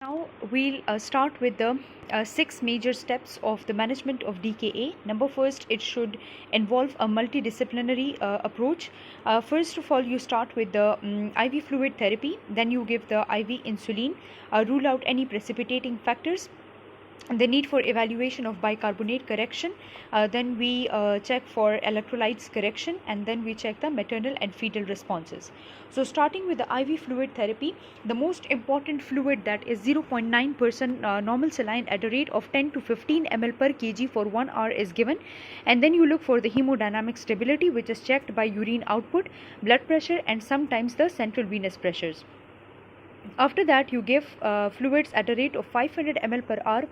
Now we'll start with the six major steps of the management of DKA. Number first, it should involve a multidisciplinary approach. First of all, you start with the IV fluid therapy, then you give the IV insulin, rule out any precipitating factors, the need for evaluation of bicarbonate correction, then we check for electrolytes correction, and then we check the maternal and fetal responses. So starting with the IV fluid therapy, the most important fluid, that is 0.9% normal saline at a rate of 10 to 15 ml per kg for 1 hour is given, and then you look for the hemodynamic stability, which is checked by urine output, blood pressure, and sometimes the central venous pressures. After that, you give fluids at a rate of 500 ml per hour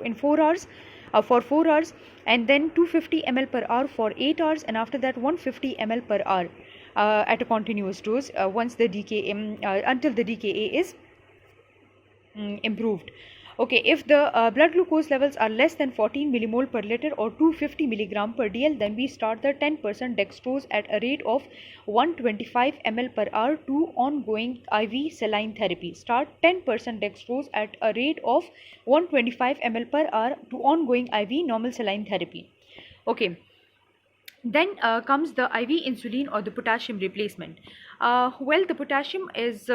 in 4 hours for 4 hours, and then 250 ml per hour for 8 hours, and after that 150 ml per hour at a continuous dose once the DKA until the DKA is improved. Okay, if the blood glucose levels are less than 14 millimole per liter or 250 milligram per dl, then we start the 10% dextrose at a rate of 125 ml per hour to ongoing IV saline therapy. Start 10% dextrose at a rate of 125 ml per hour to ongoing IV normal saline therapy. Okay. Then comes the IV insulin or the potassium replacement. Well, the potassium is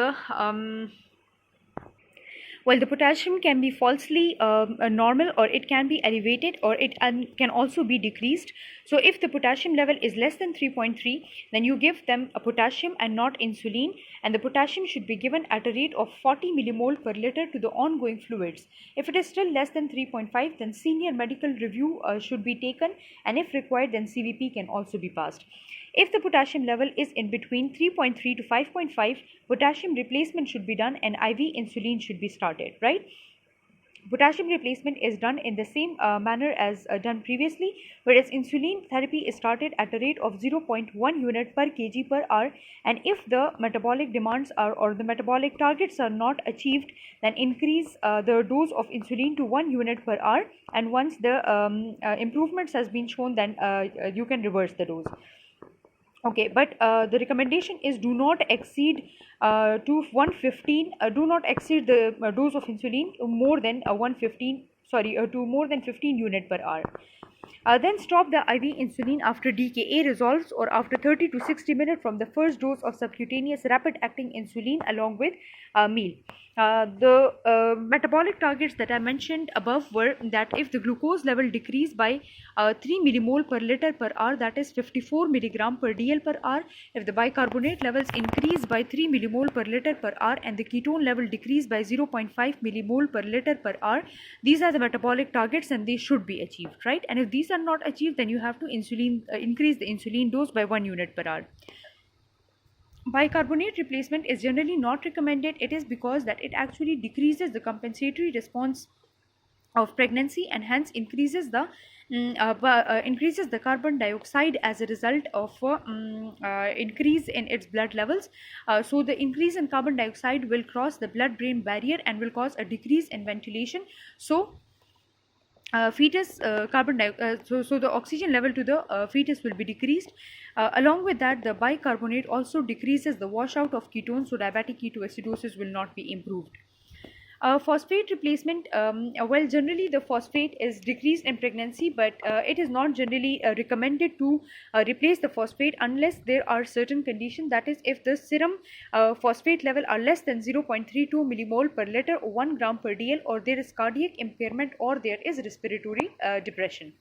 well, the potassium can be falsely normal, or it can be elevated, or it can also be decreased. So if the potassium level is less than 3.3, then you give them a potassium and not insulin, and the potassium should be given at a rate of 40 millimole per liter to the ongoing fluids. If it is still less than 3.5, then senior medical review should be taken, and if required, then CVP can also be passed. If the potassium level is in between 3.3 to 5.5, potassium replacement should be done and IV insulin should be started, right? Potassium replacement is done in the same manner as done previously, whereas insulin therapy is started at a rate of 0.1 unit per kg per hour, and if the metabolic demands are or the metabolic targets are not achieved, then increase the dose of insulin to 1 unit per hour, and once the improvements has been shown, then you can reverse the dose. Okay, but the recommendation is do not exceed to 115 do not exceed the dose of insulin more than 115 to more than 15 unit per hour. Then stop the IV insulin after DKA resolves or after 30 to 60 minutes from the first dose of subcutaneous rapid acting insulin along with meal. The metabolic targets that I mentioned above were that if the glucose level decreased by 3 millimole per liter per hour, that is 54 milligram per dl per hour, if the bicarbonate levels increase by 3 millimole per liter per hour and the ketone level decrease by 0.5 millimole per liter per hour, these are the metabolic targets and they should be achieved, right? And if these are not achieved, then you have to increase the insulin dose by 1 unit per hour. Bicarbonate replacement is generally not recommended. It is because that it actually decreases the compensatory response of pregnancy and hence increases the carbon dioxide as a result of increase in its blood levels. So the increase in carbon dioxide will cross the blood brain barrier and will cause a decrease in ventilation. So fetus so the oxygen level to the fetus will be decreased. Along with that, the bicarbonate also decreases the washout of ketones, so diabetic ketoacidosis will not be improved. Phosphate replacement, well, generally the phosphate is decreased in pregnancy, but it is not generally recommended to replace the phosphate unless there are certain conditions, that is if the serum phosphate level are less than 0.32 millimole per liter or 1 gram per dl, or there is cardiac impairment, or there is respiratory depression.